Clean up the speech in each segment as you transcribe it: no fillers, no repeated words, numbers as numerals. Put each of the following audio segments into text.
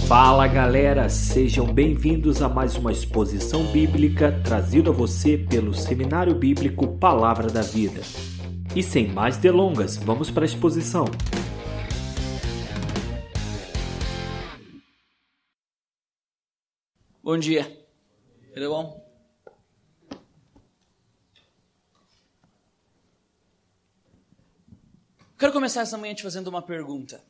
Fala galera, sejam bem-vindos a mais uma exposição bíblica trazida a você pelo Seminário Bíblico Palavra da Vida. E sem mais delongas, vamos para a exposição. Bom dia, tudo bom? Quero começar essa manhã te fazendo uma pergunta.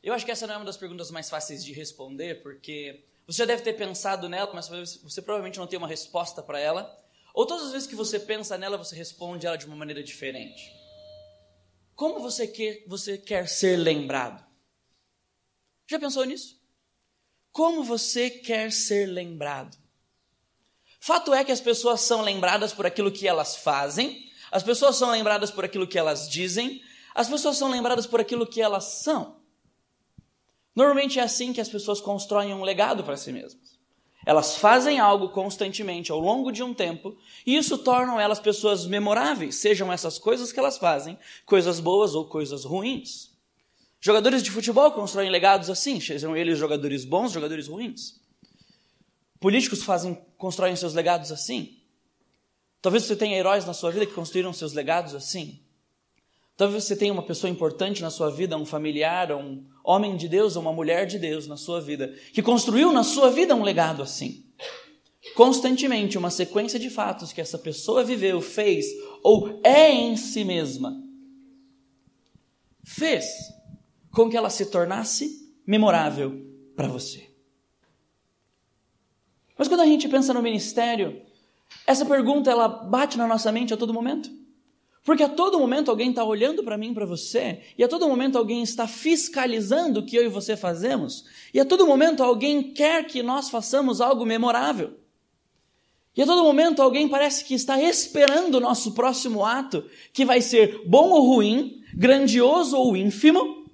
Eu acho que essa não é uma das perguntas mais fáceis de responder, porque você já deve ter pensado nela, mas você provavelmente não tem uma resposta para ela. Ou todas as vezes que você pensa nela, você responde ela de uma maneira diferente. Como você quer ser lembrado? Já pensou nisso? Como você quer ser lembrado? Fato é que as pessoas são lembradas por aquilo que elas fazem, as pessoas são lembradas por aquilo que elas dizem, as pessoas são lembradas por aquilo que elas são. Normalmente é assim que as pessoas constroem um legado para si mesmas. Elas fazem algo constantemente ao longo de um tempo e isso torna elas pessoas memoráveis, sejam essas coisas que elas fazem, coisas boas ou coisas ruins. Jogadores de futebol constroem legados assim, sejam eles jogadores bons, jogadores ruins. Políticos constroem seus legados assim. Talvez você tenha heróis na sua vida que construíram seus legados assim. Talvez você tenha uma pessoa importante na sua vida, um familiar, um homem de Deus ou uma mulher de Deus na sua vida, que construiu na sua vida um legado assim. Constantemente, uma sequência de fatos que essa pessoa viveu, fez ou é em si mesma, fez com que ela se tornasse memorável para você. Mas quando a gente pensa no ministério, essa pergunta ela bate na nossa mente a todo momento. Porque a todo momento alguém está olhando para mim, para você, e a todo momento alguém está fiscalizando o que eu e você fazemos, e a todo momento alguém quer que nós façamos algo memorável. E a todo momento alguém parece que está esperando o nosso próximo ato, que vai ser bom ou ruim, grandioso ou ínfimo,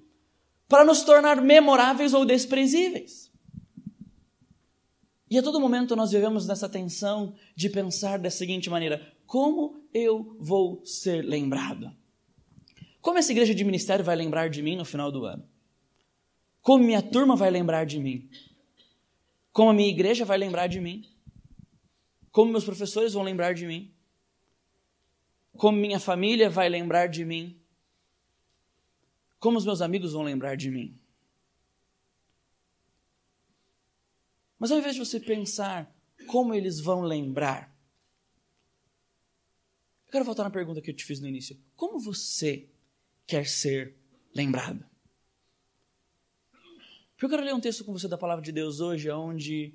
para nos tornar memoráveis ou desprezíveis. E a todo momento nós vivemos nessa tensão de pensar da seguinte maneira: como eu vou ser lembrado? Como essa igreja de ministério vai lembrar de mim no final do ano? Como minha turma vai lembrar de mim? Como a minha igreja vai lembrar de mim? Como meus professores vão lembrar de mim? Como minha família vai lembrar de mim? Como os meus amigos vão lembrar de mim? Mas ao invés de você pensar como eles vão lembrar, eu quero voltar na pergunta que eu te fiz no início. Como você quer ser lembrado? Porque eu quero ler um texto com você da Palavra de Deus hoje, onde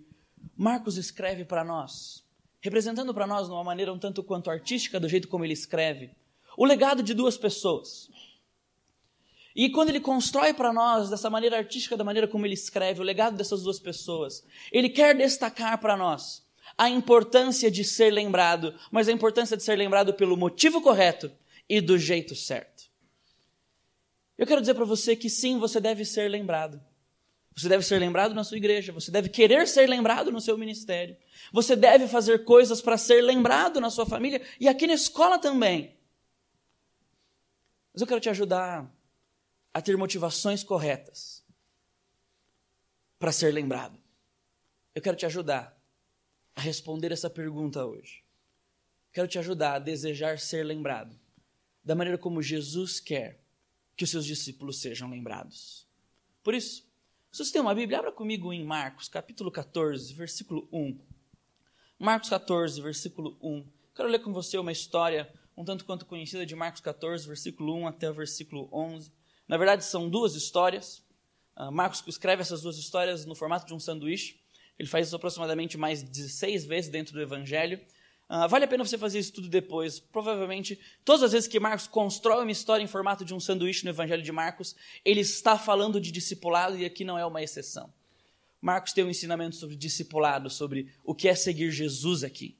Marcos escreve para nós, representando para nós de uma maneira um tanto quanto artística, do jeito como ele escreve, o legado de duas pessoas. E quando ele constrói para nós, dessa maneira artística, da maneira como ele escreve, o legado dessas duas pessoas, ele quer destacar para nós a importância de ser lembrado, mas a importância de ser lembrado pelo motivo correto e do jeito certo. Eu quero dizer para você que sim, você deve ser lembrado. Você deve ser lembrado na sua igreja, você deve querer ser lembrado no seu ministério. Você deve fazer coisas para ser lembrado na sua família e aqui na escola também. Mas eu quero te ajudar a ter motivações corretas para ser lembrado. Eu quero te ajudar a responder essa pergunta hoje. Quero te ajudar a desejar ser lembrado da maneira como Jesus quer que os seus discípulos sejam lembrados. Por isso, se você tem uma Bíblia, abra comigo em Marcos, capítulo 14, versículo 1. Marcos 14, versículo 1. Quero ler com você uma história um tanto quanto conhecida de Marcos 14, versículo 1 até o versículo 11. Na verdade, são duas histórias. Marcos escreve essas duas histórias no formato de um sanduíche. Ele faz isso aproximadamente mais 16 vezes dentro do Evangelho. Vale a pena você fazer isso tudo depois. Provavelmente, todas as vezes que Marcos constrói uma história em formato de um sanduíche no Evangelho de Marcos, ele está falando de discipulado e aqui não é uma exceção. Marcos tem um ensinamento sobre discipulado, sobre o que é seguir Jesus aqui.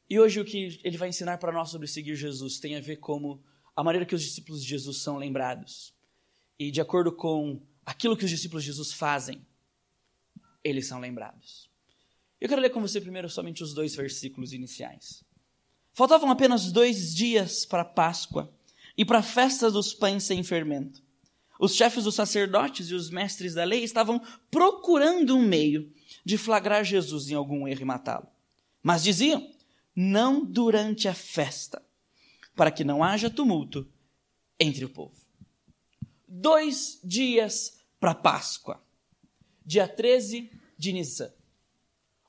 E hoje o que ele vai ensinar para nós sobre seguir Jesus tem a ver com a maneira que os discípulos de Jesus são lembrados. E de acordo com aquilo que os discípulos de Jesus fazem, eles são lembrados. Eu quero ler com você primeiro somente os 2 versículos iniciais. Faltavam apenas 2 dias para a Páscoa e para a festa dos pães sem fermento. os chefes dos sacerdotes e os mestres da lei estavam procurando um meio de flagrar Jesus em algum erro e matá-lo. Mas diziam, não durante a festa, para que não haja tumulto entre o povo. 2 dias para a Páscoa, dia 13 de Nissan.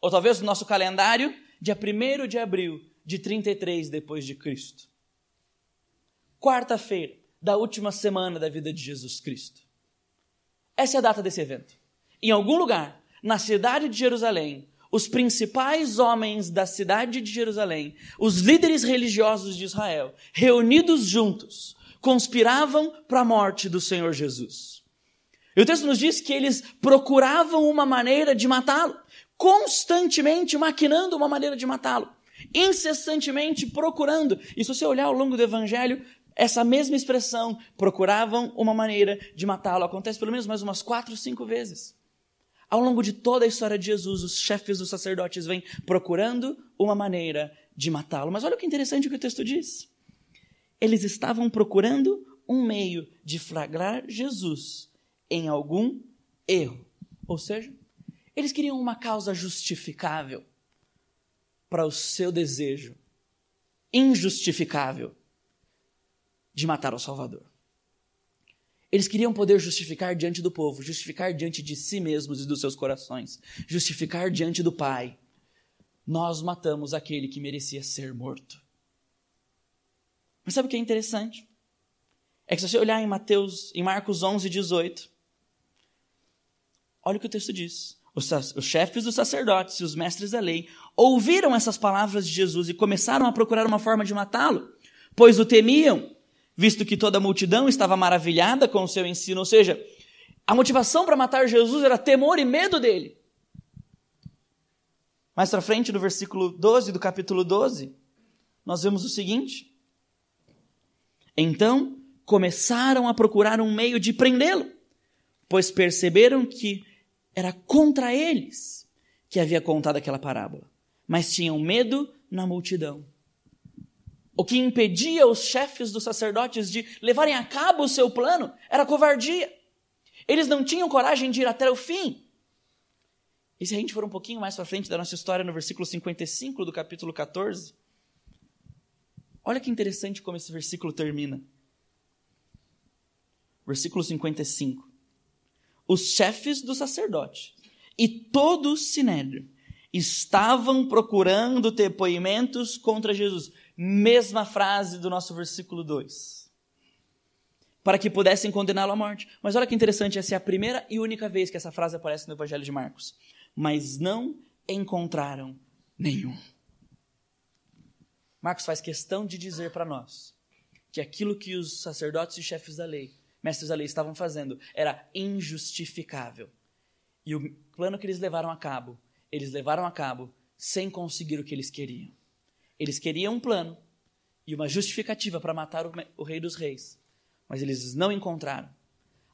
Ou talvez no nosso calendário, dia 1º de abril de 33 depois de Cristo. Quarta-feira da última semana da vida de Jesus Cristo. Essa é a data desse evento. Em algum lugar, na cidade de Jerusalém, os principais homens da cidade de Jerusalém, os líderes religiosos de Israel, reunidos juntos, conspiravam para a morte do Senhor Jesus. E o texto nos diz que eles procuravam uma maneira de matá-lo, constantemente maquinando uma maneira de matá-lo, incessantemente procurando. E se você olhar ao longo do Evangelho, essa mesma expressão, procuravam uma maneira de matá-lo, acontece pelo menos mais umas 4, 5 vezes. Ao longo de toda a história de Jesus, os chefes dos sacerdotes vêm procurando uma maneira de matá-lo. Mas olha que interessante o que o texto diz. Eles estavam procurando um meio de flagrar Jesus em algum erro. Ou seja, eles queriam uma causa justificável para o seu desejo injustificável de matar o Salvador. Eles queriam poder justificar diante do povo, justificar diante de si mesmos e dos seus corações, justificar diante do Pai. Nós matamos aquele que merecia ser morto. Mas sabe o que é interessante? É que se você olhar em Marcos 11, 18, olha o que o texto diz. Os chefes dos sacerdotes e os mestres da lei ouviram essas palavras de Jesus e começaram a procurar uma forma de matá-lo, pois o temiam, visto que toda a multidão estava maravilhada com o seu ensino. Ou seja, a motivação para matar Jesus era temor e medo dele. Mais para frente, no versículo 12 do capítulo 12, nós vemos o seguinte. Então, começaram a procurar um meio de prendê-lo, pois perceberam que era contra eles que havia contado aquela parábola, mas tinham medo na multidão. O que impedia os chefes dos sacerdotes de levarem a cabo o seu plano era a covardia. Eles não tinham coragem de ir até o fim. E se a gente for um pouquinho mais para frente da nossa história, no versículo 55 do capítulo 14, olha que interessante como esse versículo termina. Versículo 55. Os chefes do sacerdote e todo o sinédrio estavam procurando depoimentos contra Jesus. Mesma frase do nosso versículo 2. Para que pudessem condená-lo à morte. Mas olha que interessante, essa é a primeira e única vez que essa frase aparece no Evangelho de Marcos. Mas não encontraram nenhum. Marcos faz questão de dizer para nós que aquilo que os sacerdotes e chefes da lei, mestres da lei, estavam fazendo era injustificável. E o plano que eles levaram a cabo sem conseguir o que eles queriam. Eles queriam um plano e uma justificativa para matar o Rei dos Reis, mas eles não encontraram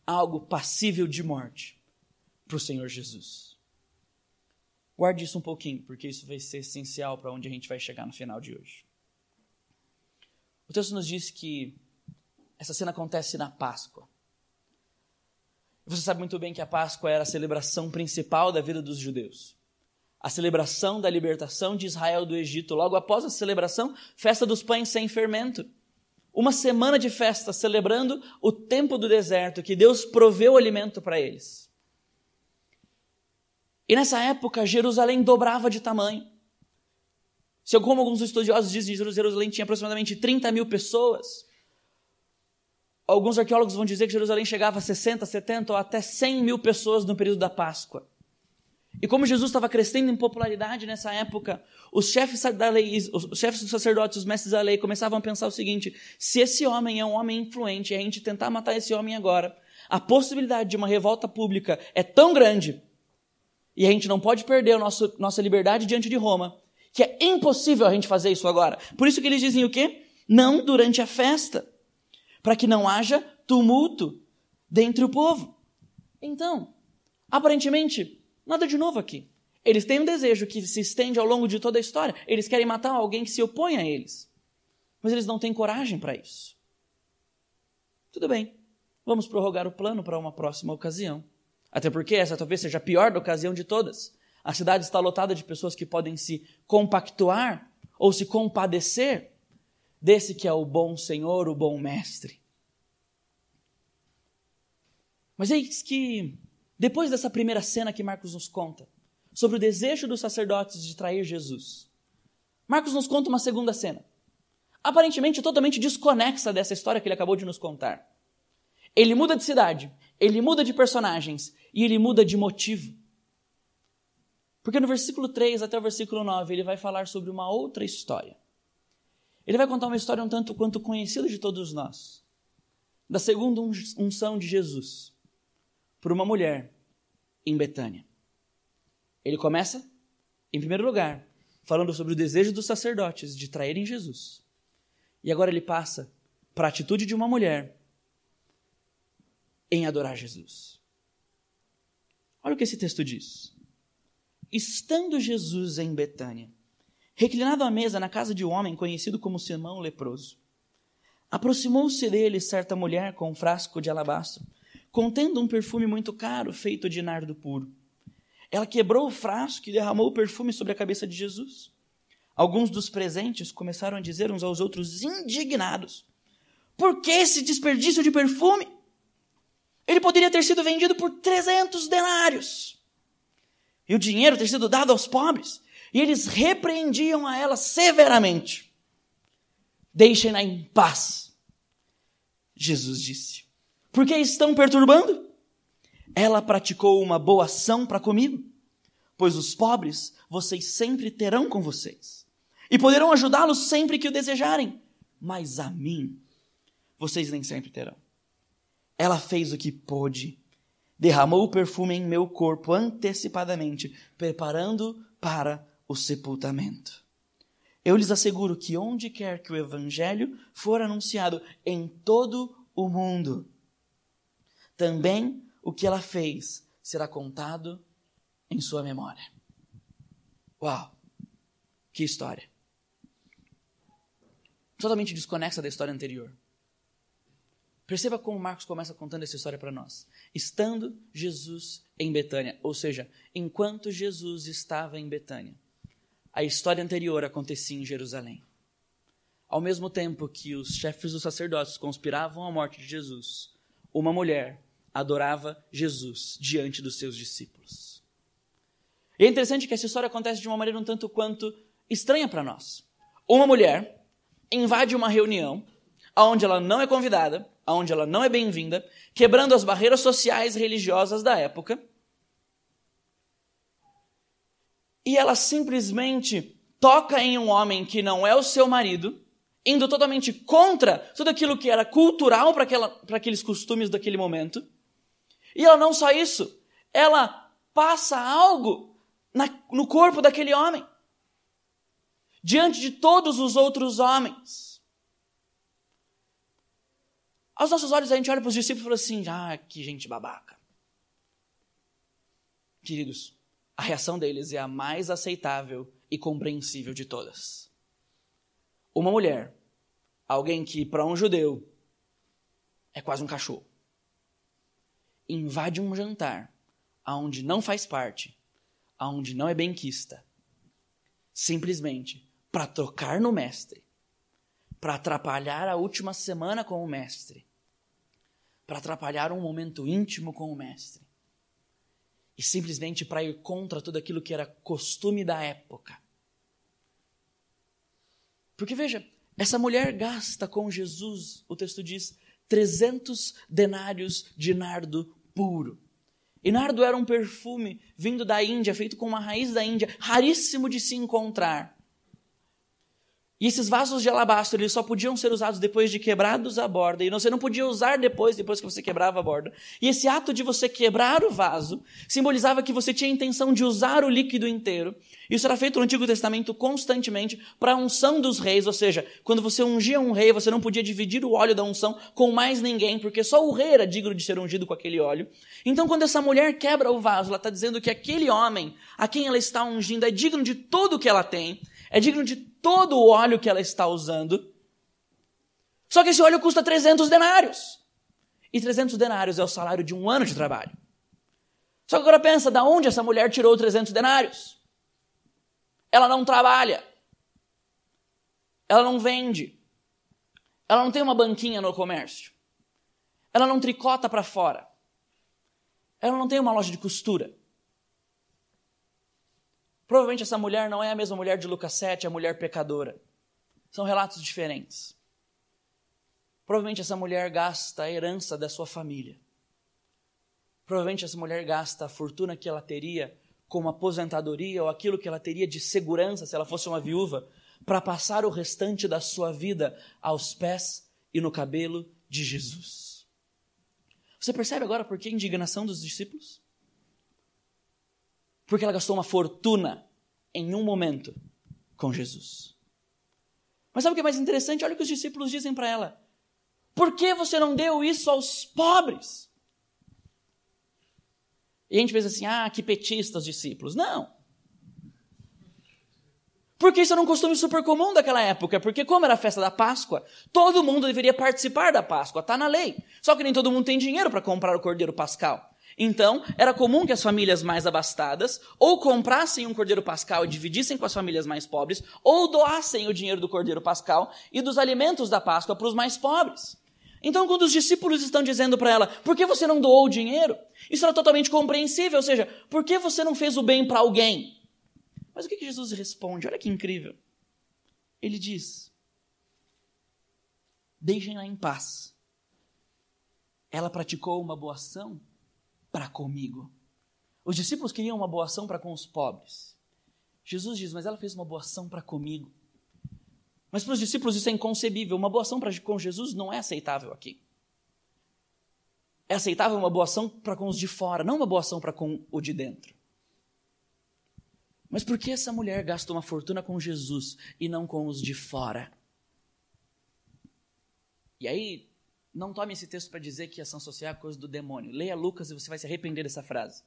algo passível de morte para o Senhor Jesus. Guarde isso um pouquinho, porque isso vai ser essencial para onde a gente vai chegar no final de hoje. O texto nos diz que essa cena acontece na Páscoa. Você sabe muito bem que a Páscoa era a celebração principal da vida dos judeus. A celebração da libertação de Israel do Egito. Logo após a celebração, festa dos pães sem fermento. Uma semana de festa celebrando o tempo do deserto, que Deus proveu alimento para eles. E nessa época, Jerusalém dobrava de tamanho. Como alguns estudiosos dizem, Jerusalém tinha aproximadamente 30 mil pessoas. Alguns arqueólogos vão dizer que Jerusalém chegava a 60, 70 ou até 100 mil pessoas no período da Páscoa. E como Jesus estava crescendo em popularidade nessa época, os chefes da lei, os chefes dos sacerdotes, os mestres da lei começavam a pensar o seguinte: se esse homem é um homem influente e a gente tentar matar esse homem agora, a possibilidade de uma revolta pública é tão grande e a gente não pode perder nossa liberdade diante de Roma, que é impossível a gente fazer isso agora. Por isso que eles dizem o quê? Não durante a festa, para que não haja tumulto dentre o povo. Então, aparentemente, nada de novo aqui. Eles têm um desejo que se estende ao longo de toda a história. Eles querem matar alguém que se opõe a eles. Mas eles não têm coragem para isso. Tudo bem. vamos prorrogar o plano para uma próxima ocasião. Até porque essa talvez seja a pior ocasião de todas. A cidade está lotada de pessoas que podem se compactuar ou se compadecer desse que é o bom Senhor, o bom Mestre. Mas eis que, depois dessa primeira cena que Marcos nos conta, sobre o desejo dos sacerdotes de trair Jesus, Marcos nos conta uma segunda cena, aparentemente totalmente desconexa dessa história que ele acabou de nos contar. Ele muda de cidade, ele muda de personagens e ele muda de motivo. Porque no versículo 3 até o versículo 9 ele vai falar sobre uma outra história. Ele vai contar uma história um tanto quanto conhecida de todos nós, da segunda unção de Jesus por uma mulher em Betânia. Ele começa, em primeiro lugar, falando sobre o desejo dos sacerdotes de traírem Jesus. E agora ele passa para a atitude de uma mulher em adorar Jesus. Olha o que esse texto diz. Estando Jesus em Betânia, reclinado à mesa na casa de um homem conhecido como Simão leproso, aproximou-se dele certa mulher com um frasco de alabastro, contendo um perfume muito caro feito de nardo puro. Ela quebrou o frasco e derramou o perfume sobre a cabeça de Jesus. Alguns dos presentes começaram a dizer uns aos outros, indignados: por que esse desperdício de perfume? Ele poderia ter sido vendido por 300 denários. E o dinheiro ter sido dado aos pobres. E eles repreendiam a ela severamente. Deixem-na em paz. Jesus disse: por que estão perturbando? Ela praticou uma boa ação para comigo, pois os pobres vocês sempre terão com vocês, e poderão ajudá-los sempre que o desejarem, mas a mim vocês nem sempre terão. Ela fez o que pôde, derramou o perfume em meu corpo antecipadamente, preparando para o sepultamento. Eu lhes asseguro que onde quer que o evangelho for anunciado em todo o mundo, também o que ela fez será contado em sua memória. Uau! Que história! Totalmente desconexa da história anterior. Perceba como Marcos começa contando essa história para nós. Estando Jesus em Betânia, ou seja, enquanto Jesus estava em Betânia, a história anterior acontecia em Jerusalém. Ao mesmo tempo que os chefes dos sacerdotes conspiravam a morte de Jesus, uma mulher adorava Jesus diante dos seus discípulos. E é interessante que essa história acontece de uma maneira um tanto quanto estranha para nós. Uma mulher invade uma reunião onde ela não é convidada, onde ela não é bem-vinda, quebrando as barreiras sociais e religiosas da época. E ela simplesmente toca em um homem que não é o seu marido, indo totalmente contra tudo aquilo que era cultural para aqueles costumes daquele momento. E ela não só isso, ela passa algo no corpo daquele homem, diante de todos os outros homens. Aos nossos olhos a gente olha para os discípulos e fala assim, que gente babaca. Queridos, a reação deles é a mais aceitável e compreensível de todas. Uma mulher, alguém que para um judeu é quase um cachorro, invade um jantar aonde não faz parte, aonde não é benquista, simplesmente para tocar no mestre, para atrapalhar a última semana com o mestre, para atrapalhar um momento íntimo com o mestre, e simplesmente para ir contra tudo aquilo que era costume da época. Porque veja, essa mulher gasta com Jesus, o texto diz, 300 denários de nardo puro. E nardo era um perfume vindo da Índia, feito com uma raiz da Índia, raríssimo de se encontrar. E esses vasos de alabastro, eles só podiam ser usados depois de quebrados a borda. E você não podia usar depois que você quebrava a borda. E esse ato de você quebrar o vaso simbolizava que você tinha a intenção de usar o líquido inteiro. Isso era feito no Antigo Testamento constantemente para a unção dos reis. Ou seja, quando você ungia um rei, você não podia dividir o óleo da unção com mais ninguém, porque só o rei era digno de ser ungido com aquele óleo. Então, quando essa mulher quebra o vaso, ela está dizendo que aquele homem a quem ela está ungindo é digno de tudo que ela tem, é digno de todo o óleo que ela está usando. Só que esse óleo custa 300 denários. E 300 denários é o salário de um ano de trabalho. Só que agora pensa, da onde essa mulher tirou 300 denários? Ela não trabalha. Ela não vende. Ela não tem uma banquinha no comércio. Ela não tricota para fora. Ela não tem uma loja de costura. Provavelmente essa mulher não é a mesma mulher de Lucas 7, a mulher pecadora. São relatos diferentes. Provavelmente essa mulher gasta a herança da sua família. Provavelmente essa mulher gasta a fortuna que ela teria como aposentadoria ou aquilo que ela teria de segurança se ela fosse uma viúva para passar o restante da sua vida aos pés e no cabelo de Jesus. Você percebe agora por que a indignação dos discípulos? Porque ela gastou uma fortuna em um momento com Jesus. Mas sabe o que é mais interessante? Olha o que os discípulos dizem para ela. Por que você não deu isso aos pobres? E a gente pensa assim, que petista os discípulos. Não. Porque isso era um costume super comum daquela época. Porque como era a festa da Páscoa, todo mundo deveria participar da Páscoa. Está na lei. Só que nem todo mundo tem dinheiro para comprar o cordeiro pascal. Então, era comum que as famílias mais abastadas ou comprassem um cordeiro pascal e dividissem com as famílias mais pobres, ou doassem o dinheiro do cordeiro pascal e dos alimentos da Páscoa para os mais pobres. Então, quando os discípulos estão dizendo para ela, por que você não doou o dinheiro? Isso era totalmente compreensível, ou seja, por que você não fez o bem para alguém? Mas o que Jesus responde? Olha que incrível. Ele diz, deixem-na em paz. Ela praticou uma boa ação para comigo. Os discípulos queriam uma boa ação para com os pobres. Jesus diz, mas ela fez uma boa ação para comigo. Mas para os discípulos isso é inconcebível. Uma boa ação com Jesus não é aceitável aqui. É aceitável uma boa ação para com os de fora, não uma boa ação para com o de dentro. Mas por que essa mulher gasta uma fortuna com Jesus e não com os de fora? E aí, não tome esse texto para dizer que ação social é coisa do demônio. Leia Lucas e você vai se arrepender dessa frase.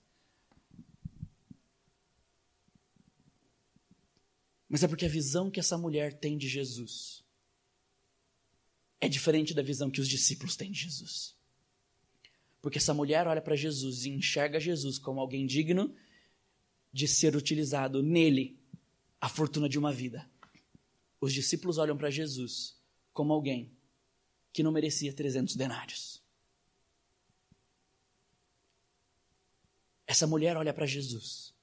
Mas é porque a visão que essa mulher tem de Jesus é diferente da visão que os discípulos têm de Jesus. Porque essa mulher olha para Jesus e enxerga Jesus como alguém digno de ser utilizado nele a fortuna de uma vida. Os discípulos olham para Jesus como alguém que não merecia 300 denários. Essa mulher olha para Jesus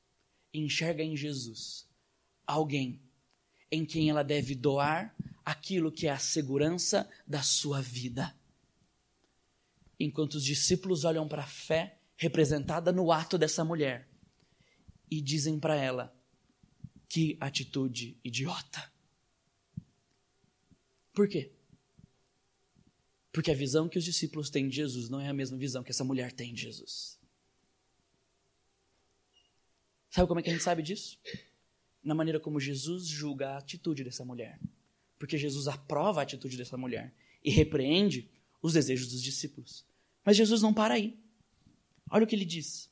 e enxerga em Jesus alguém em quem ela deve doar aquilo que é a segurança da sua vida. Enquanto os discípulos olham para a fé representada no ato dessa mulher e dizem para ela, que atitude idiota. Por quê? Porque a visão que os discípulos têm de Jesus não é a mesma visão que essa mulher tem de Jesus. Sabe como é que a gente sabe disso? Na maneira como Jesus julga a atitude dessa mulher. Porque Jesus aprova a atitude dessa mulher e repreende os desejos dos discípulos. Mas Jesus não para aí. Olha o que ele diz.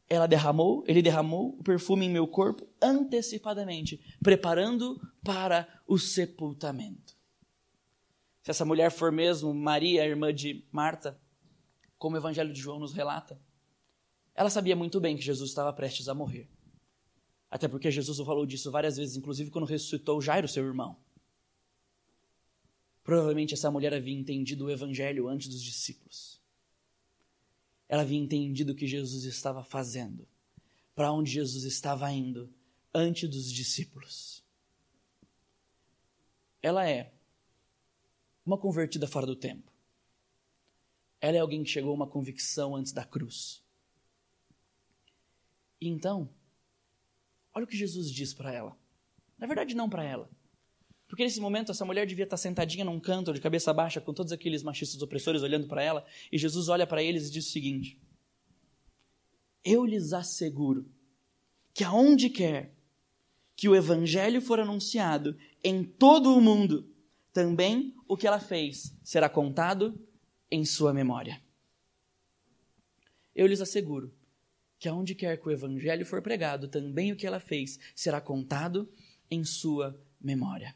Ele derramou o perfume em meu corpo antecipadamente, preparando para o sepultamento. Se essa mulher for mesmo Maria, irmã de Marta, como o Evangelho de João nos relata, ela sabia muito bem que Jesus estava prestes a morrer. Até porque Jesus falou disso várias vezes, inclusive quando ressuscitou Jairo, seu irmão. Provavelmente essa mulher havia entendido o Evangelho antes dos discípulos. Ela havia entendido o que Jesus estava fazendo, para onde Jesus estava indo, antes dos discípulos. Ela é uma convertida fora do tempo. Ela é alguém que chegou a uma convicção antes da cruz. E então, olha o que Jesus diz para ela. Na verdade, não para ela. Porque nesse momento, essa mulher devia estar sentadinha num canto, de cabeça baixa, com todos aqueles machistas opressores olhando para ela, e Jesus olha para eles e diz o seguinte: eu lhes asseguro que aonde quer que o evangelho for anunciado em todo o mundo, também o que ela fez será contado em sua memória. Eu lhes asseguro que aonde quer que o evangelho for pregado, também o que ela fez será contado em sua memória.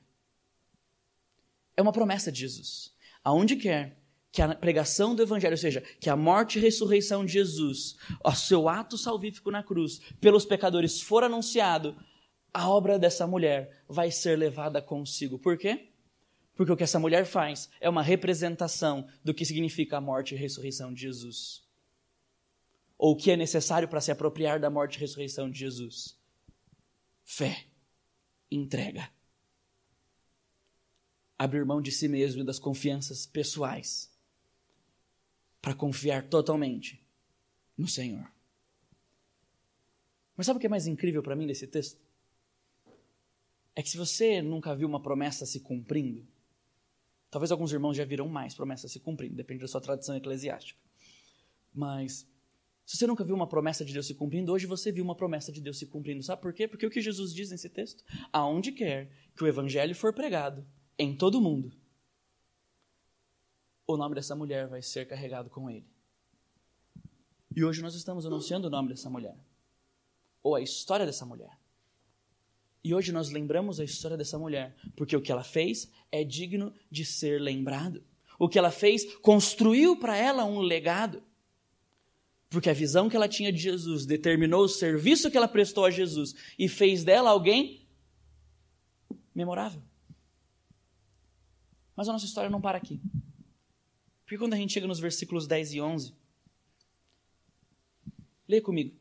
É uma promessa de Jesus. Aonde quer que a pregação do evangelho, ou seja, que a morte e ressurreição de Jesus, o seu ato salvífico na cruz, pelos pecadores for anunciado, a obra dessa mulher vai ser levada consigo. Por quê? Porque o que essa mulher faz é uma representação do que significa a morte e ressurreição de Jesus. Ou o que é necessário para se apropriar da morte e ressurreição de Jesus. Fé, entrega. Abrir mão de si mesmo e das confianças pessoais para confiar totalmente no Senhor. Mas sabe o que é mais incrível para mim nesse texto? É que se você nunca viu uma promessa se cumprindo, talvez alguns irmãos já viram mais promessas se cumprindo, depende da sua tradição eclesiástica. Mas se você nunca viu uma promessa de Deus se cumprindo, hoje você viu uma promessa de Deus se cumprindo. Sabe por quê? Porque o que Jesus diz nesse texto? Aonde quer que o evangelho for pregado, em todo o mundo, o nome dessa mulher vai ser carregado com ele. E hoje nós estamos anunciando o nome dessa mulher, ou a história dessa mulher. E hoje nós lembramos a história dessa mulher, porque o que ela fez é digno de ser lembrado. O que ela fez construiu para ela um legado, porque a visão que ela tinha de Jesus determinou o serviço que ela prestou a Jesus e fez dela alguém memorável. Mas a nossa história não para aqui. Porque quando a gente chega nos versículos 10 e 11, lê comigo.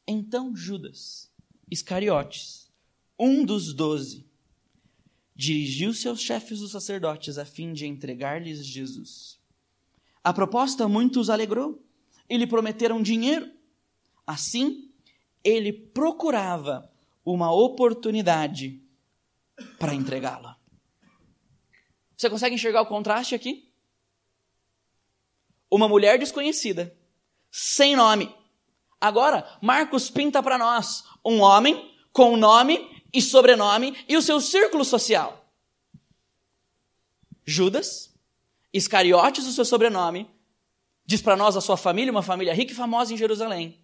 Então Judas Iscariotes, um dos 12, dirigiu-se aos chefes dos sacerdotes a fim de entregar-lhes Jesus. A proposta muito os alegrou e lhe prometeram dinheiro. Assim, ele procurava uma oportunidade para entregá-la. Você consegue enxergar o contraste aqui? Uma mulher desconhecida, sem nome. Agora, Marcos pinta para nós um homem com nome e sobrenome e o seu círculo social. Judas Iscariotes, o seu sobrenome, diz para nós a sua família, uma família rica e famosa em Jerusalém.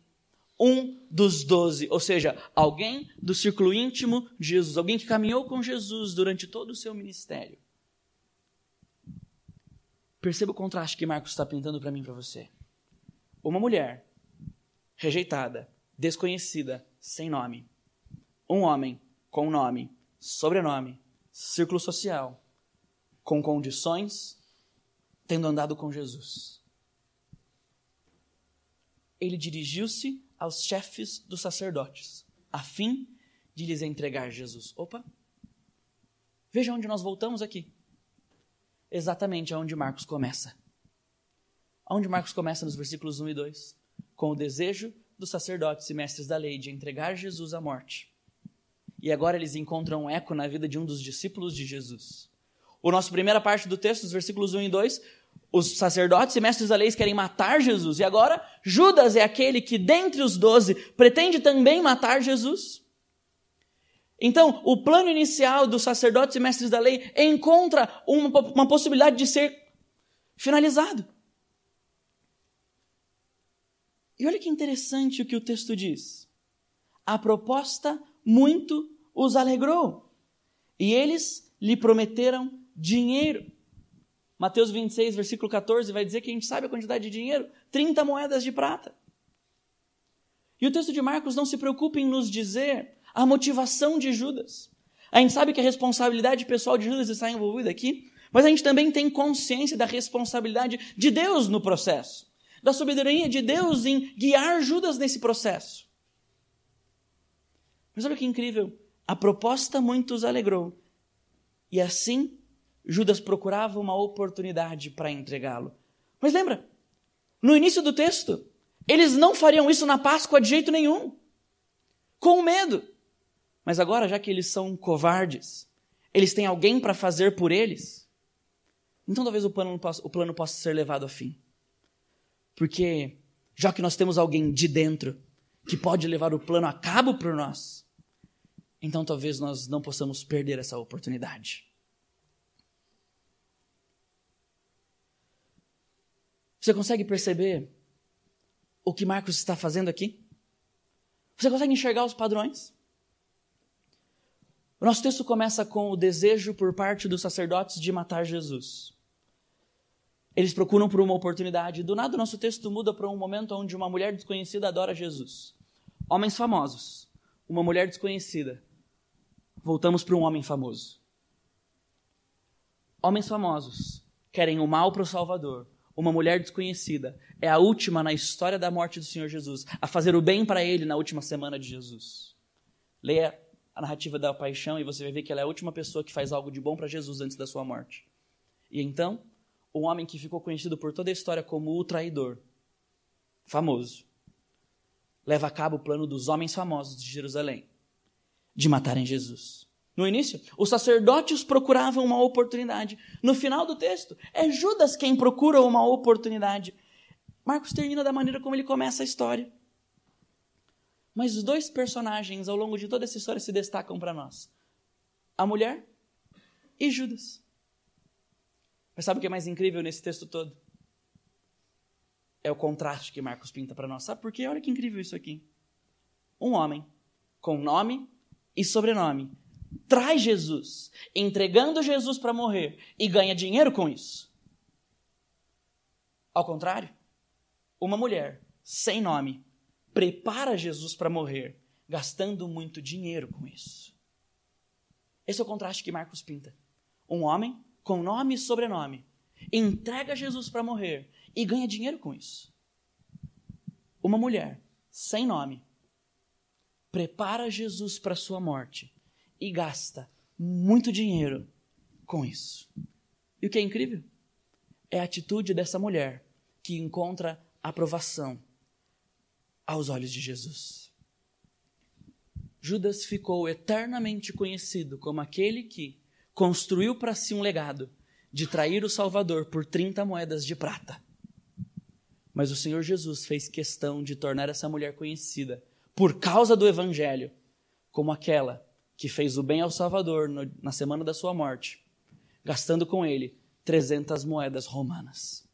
Um dos 12, ou seja, alguém do círculo íntimo de Jesus, alguém que caminhou com Jesus durante todo o seu ministério. Perceba o contraste que Marcos está pintando para mim e para você. Uma mulher rejeitada, desconhecida, sem nome. Um homem com nome, sobrenome, círculo social, com condições, tendo andado com Jesus. Ele dirigiu-se aos chefes dos sacerdotes, a fim de lhes entregar Jesus. Opa! Veja onde nós voltamos aqui. Exatamente aonde Marcos começa. Aonde Marcos começa nos versículos 1 e 2, com o desejo dos sacerdotes e mestres da lei de entregar Jesus à morte. E agora eles encontram um eco na vida de um dos discípulos de Jesus. A nossa primeira parte do texto, os versículos 1 e 2, os sacerdotes e mestres da lei querem matar Jesus. E agora, Judas é aquele que, dentre os 12, pretende também matar Jesus. Então, o plano inicial dos sacerdotes e mestres da lei encontra uma possibilidade de ser finalizado. E olha que interessante o que o texto diz. A proposta muito os alegrou, e eles lhe prometeram dinheiro. Mateus 26, versículo 14, vai dizer que a gente sabe a quantidade de dinheiro, 30 moedas de prata. E o texto de Marcos não se preocupa em nos dizer a motivação de Judas. A gente sabe que a responsabilidade pessoal de Judas está envolvida aqui, mas a gente também tem consciência da responsabilidade de Deus no processo, da soberania de Deus em guiar Judas nesse processo. Mas olha que incrível, a proposta muito os alegrou, e assim Judas procurava uma oportunidade para entregá-lo. Mas lembra, no início do texto, eles não fariam isso na Páscoa de jeito nenhum, com medo. Mas agora, já que eles são covardes, eles têm alguém para fazer por eles, então talvez o plano possa ser levado a fim. Porque, já que nós temos alguém de dentro que pode levar o plano a cabo por nós, então talvez nós não possamos perder essa oportunidade. Você consegue perceber o que Marcos está fazendo aqui? Você consegue enxergar os padrões? O nosso texto começa com o desejo por parte dos sacerdotes de matar Jesus. Eles procuram por uma oportunidade. Do nada, o nosso texto muda para um momento onde uma mulher desconhecida adora Jesus. Homens famosos, uma mulher desconhecida. Voltamos para um homem famoso. Homens famosos querem o mal para o Salvador. Uma mulher desconhecida é a última na história da morte do Senhor Jesus a fazer o bem para ele na última semana de Jesus. Leia a narrativa da paixão e você vai ver que ela é a última pessoa que faz algo de bom para Jesus antes da sua morte. E então, um homem que ficou conhecido por toda a história como o traidor, famoso, leva a cabo o plano dos homens famosos de Jerusalém de matarem Jesus. No início, os sacerdotes procuravam uma oportunidade. No final do texto, é Judas quem procura uma oportunidade. Marcos termina da maneira como ele começa a história. Mas os dois personagens ao longo de toda essa história se destacam para nós. A mulher e Judas. Mas sabe o que é mais incrível nesse texto todo? É o contraste que Marcos pinta para nós. Sabe por quê? Olha que incrível isso aqui. Um homem com nome e sobrenome traz Jesus, entregando Jesus para morrer e ganha dinheiro com isso. Ao contrário, uma mulher sem nome prepara Jesus para morrer, gastando muito dinheiro com isso. Esse é o contraste que Marcos pinta. Um homem com nome e sobrenome entrega Jesus para morrer e ganha dinheiro com isso. Uma mulher sem nome prepara Jesus para sua morte e gasta muito dinheiro com isso. E o que é incrível é a atitude dessa mulher que encontra aprovação aos olhos de Jesus. Judas ficou eternamente conhecido como aquele que construiu para si um legado de trair o Salvador por 30 moedas de prata. Mas o Senhor Jesus fez questão de tornar essa mulher conhecida por causa do Evangelho como aquela que fez o bem ao Salvador na semana da sua morte, gastando com ele 300 moedas romanas.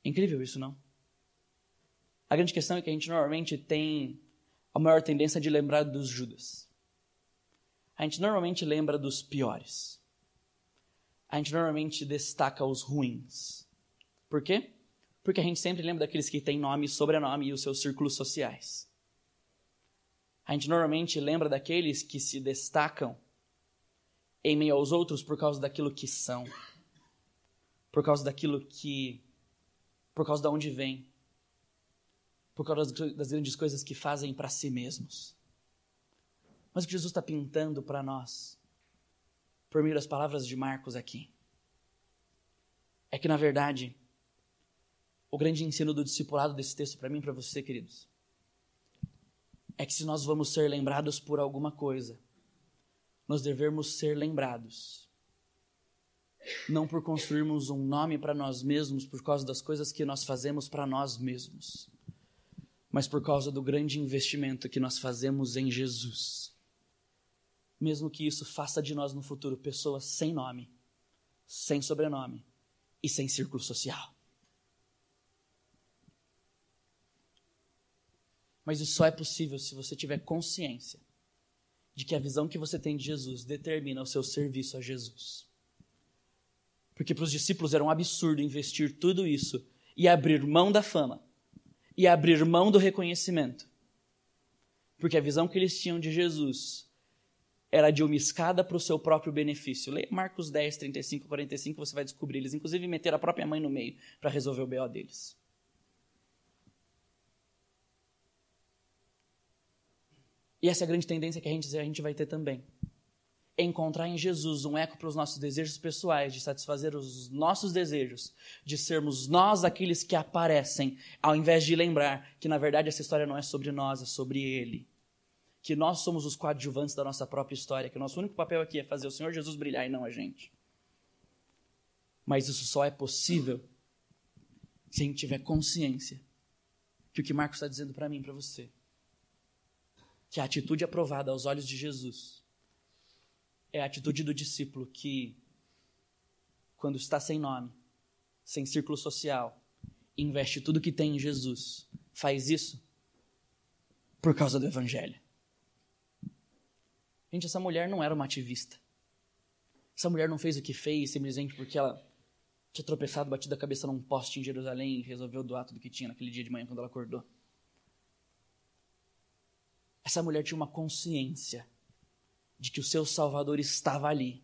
Incrível isso, não? A grande questão é que a gente normalmente tem a maior tendência de lembrar dos Judas. A gente normalmente lembra dos piores. A gente normalmente destaca os ruins. Por quê? Porque a gente sempre lembra daqueles que têm nome e sobrenome e os seus círculos sociais. A gente normalmente lembra daqueles que se destacam em meio aos outros por causa daquilo que são, por causa de onde vêm, por causa das grandes coisas que fazem para si mesmos. Mas o que Jesus está pintando para nós, por meio das palavras de Marcos aqui, é que, na verdade, o grande ensino do discipulado desse texto para mim e para você, queridos, é que se nós vamos ser lembrados por alguma coisa, nós devemos ser lembrados, não por construirmos um nome para nós mesmos por causa das coisas que nós fazemos para nós mesmos, mas por causa do grande investimento que nós fazemos em Jesus. Mesmo que isso faça de nós no futuro pessoas sem nome, sem sobrenome e sem círculo social. Mas isso só é possível se você tiver consciência de que a visão que você tem de Jesus determina o seu serviço a Jesus. Porque para os discípulos era um absurdo investir tudo isso e abrir mão da fama e abrir mão do reconhecimento. Porque a visão que eles tinham de Jesus era de uma escada para o seu próprio benefício. Leia Marcos 10, 35, 45, você vai descobrir. Eles inclusive meteram a própria mãe no meio para resolver o BO deles. E essa é a grande tendência que a gente vai ter também. Encontrar em Jesus um eco para os nossos desejos pessoais, de satisfazer os nossos desejos, de sermos nós aqueles que aparecem, ao invés de lembrar que, na verdade, essa história não é sobre nós, é sobre Ele. Que nós somos os coadjuvantes da nossa própria história, que o nosso único papel aqui é fazer o Senhor Jesus brilhar e não a gente. Mas isso só é possível se a gente tiver consciência que o que Marcos está dizendo para mim e para você, que a atitude aprovada aos olhos de Jesus é a atitude do discípulo que, quando está sem nome, sem círculo social, investe tudo que tem em Jesus, faz isso por causa do Evangelho. Gente, essa mulher não era uma ativista. Essa mulher não fez o que fez simplesmente porque ela tinha tropeçado, batido a cabeça num poste em Jerusalém e resolveu doar tudo que tinha naquele dia de manhã quando ela acordou. Essa mulher tinha uma consciência de que o seu Salvador estava ali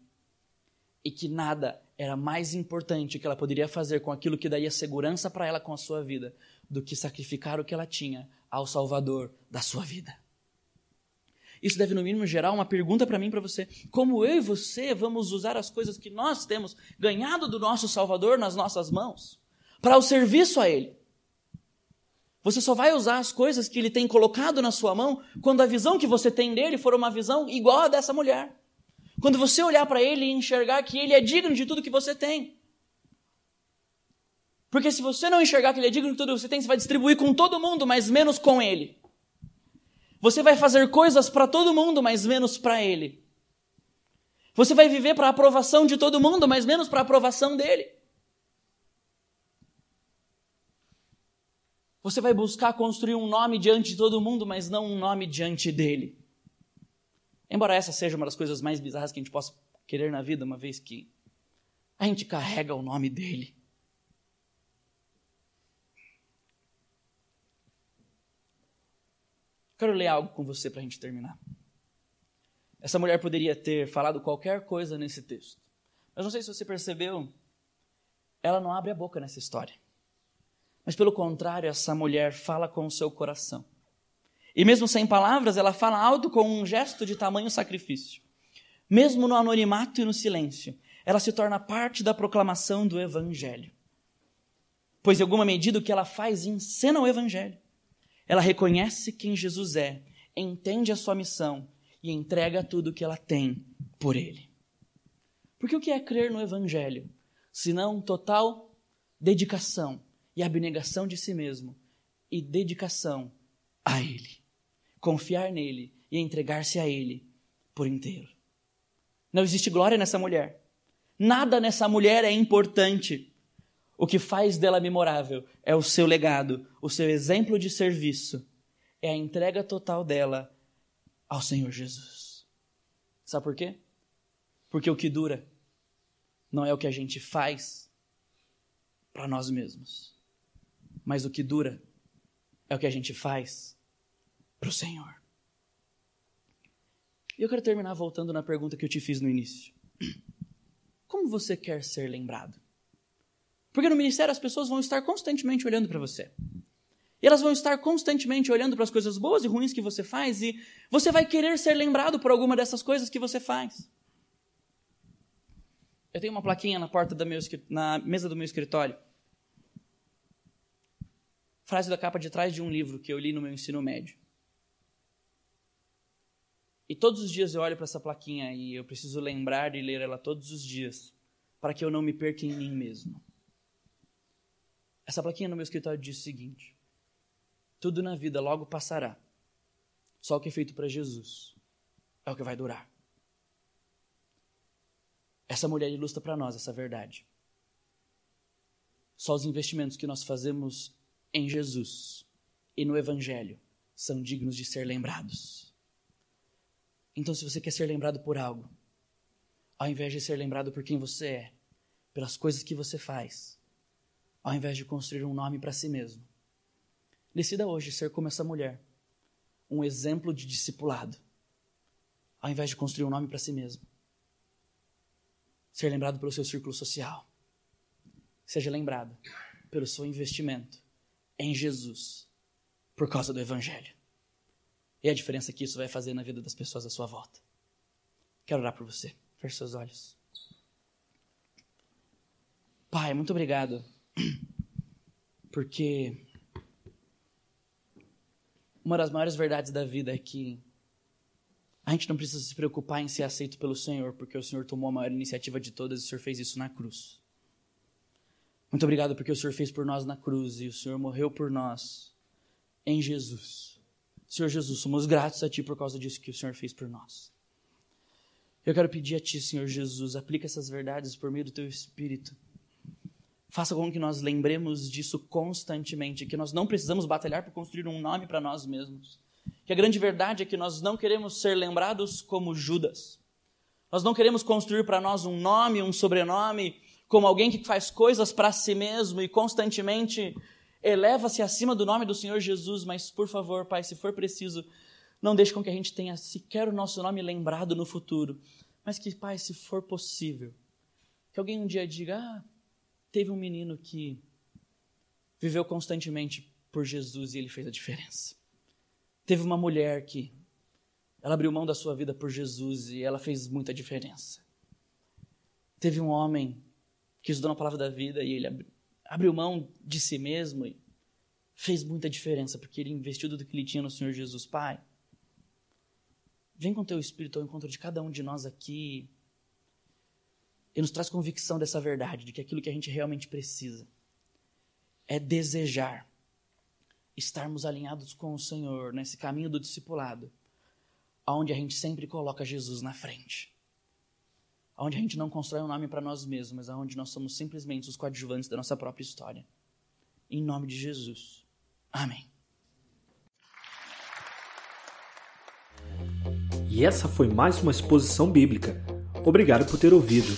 e que nada era mais importante que ela poderia fazer com aquilo que daria segurança para ela com a sua vida do que sacrificar o que ela tinha ao Salvador da sua vida. Isso deve, no mínimo, gerar uma pergunta para mim e para você. Como eu e você vamos usar as coisas que nós temos ganhado do nosso Salvador nas nossas mãos para o serviço a Ele? Você só vai usar as coisas que Ele tem colocado na sua mão quando a visão que você tem dele for uma visão igual a dessa mulher. Quando você olhar para Ele e enxergar que Ele é digno de tudo que você tem. Porque se você não enxergar que Ele é digno de tudo que você tem, você vai distribuir com todo mundo, mas menos com Ele. Você vai fazer coisas para todo mundo, mas menos para Ele. Você vai viver para a aprovação de todo mundo, mas menos para a aprovação dEle. Você vai buscar construir um nome diante de todo mundo, mas não um nome diante dEle. Embora essa seja uma das coisas mais bizarras que a gente possa querer na vida, uma vez que a gente carrega o nome dEle. Quero ler algo com você para a gente terminar. Essa mulher poderia ter falado qualquer coisa nesse texto. Mas não sei se você percebeu, ela não abre a boca nessa história. Mas pelo contrário, essa mulher fala com o seu coração. E mesmo sem palavras, ela fala alto com um gesto de tamanho sacrifício. Mesmo no anonimato e no silêncio, ela se torna parte da proclamação do Evangelho. Pois em alguma medida o que ela faz encena o Evangelho. Ela reconhece quem Jesus é, entende a sua missão e entrega tudo o que ela tem por Ele. Porque o que é crer no Evangelho? Senão total dedicação e abnegação de si mesmo e dedicação a Ele. Confiar nele e entregar-se a Ele por inteiro. Não existe glória nessa mulher. Nada nessa mulher é importante. O que faz dela memorável é o seu legado, o seu exemplo de serviço, é a entrega total dela ao Senhor Jesus. Sabe por quê? Porque o que dura não é o que a gente faz para nós mesmos, mas o que dura é o que a gente faz para o Senhor. E eu quero terminar voltando na pergunta que eu te fiz no início. Como você quer ser lembrado? Porque no ministério as pessoas vão estar constantemente olhando para você. E elas vão estar constantemente olhando para as coisas boas e ruins que você faz e você vai querer ser lembrado por alguma dessas coisas que você faz. Eu tenho uma plaquinha na mesa do meu escritório. Frase da capa de trás de um livro que eu li no meu ensino médio. E todos os dias eu olho para essa plaquinha e eu preciso lembrar e ler ela todos os dias para que eu não me perca em mim mesmo. Essa plaquinha no meu escritório diz o seguinte: tudo na vida logo passará, só o que é feito para Jesus é o que vai durar. Essa mulher ilustra para nós essa verdade. Só os investimentos que nós fazemos em Jesus e no Evangelho são dignos de ser lembrados. Então, se você quer ser lembrado por algo, ao invés de ser lembrado por quem você é, pelas coisas que você faz, ao invés de construir um nome para si mesmo, decida hoje ser como essa mulher, um exemplo de discipulado, ao invés de construir um nome para si mesmo. Ser lembrado pelo seu círculo social. Seja lembrado pelo seu investimento em Jesus, por causa do Evangelho. E a diferença que isso vai fazer na vida das pessoas à sua volta. Quero orar por você. Feche seus olhos. Pai, muito obrigado, porque uma das maiores verdades da vida é que a gente não precisa se preocupar em ser aceito pelo Senhor, porque o Senhor tomou a maior iniciativa de todas e o Senhor fez isso na cruz. Muito obrigado porque o Senhor fez por nós na cruz e o Senhor morreu por nós em Jesus. Senhor Jesus, somos gratos a Ti por causa disso que o Senhor fez por nós. Eu quero pedir a Ti, Senhor Jesus, aplica essas verdades por meio do Teu Espírito. Faça com que nós lembremos disso constantemente, que nós não precisamos batalhar por construir um nome para nós mesmos. Que a grande verdade é que nós não queremos ser lembrados como Judas. Nós não queremos construir para nós um nome, um sobrenome, como alguém que faz coisas para si mesmo e constantemente eleva-se acima do nome do Senhor Jesus, mas, por favor, Pai, se for preciso, não deixe com que a gente tenha sequer o nosso nome lembrado no futuro, mas que, Pai, se for possível, que alguém um dia diga, teve um menino que viveu constantemente por Jesus e ele fez a diferença. Teve uma mulher que ela abriu mão da sua vida por Jesus e ela fez muita diferença. Teve um homem que estudou na palavra da vida e ele abriu mão de si mesmo e fez muita diferença, porque ele investiu tudo que ele tinha no Senhor Jesus. Pai, vem com teu Espírito ao encontro de cada um de nós aqui e nos traz convicção dessa verdade, de que aquilo que a gente realmente precisa é desejar estarmos alinhados com o Senhor nesse caminho do discipulado, onde a gente sempre coloca Jesus na frente, onde a gente não constrói um nome para nós mesmos, mas onde nós somos simplesmente os coadjuvantes da nossa própria história. Em nome de Jesus. Amém. E essa foi mais uma exposição bíblica. Obrigado por ter ouvido.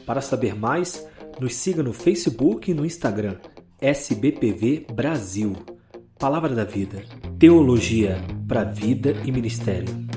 Para saber mais, nos siga no Facebook e no Instagram, SBPV Brasil. Palavra da Vida. Teologia para vida e ministério.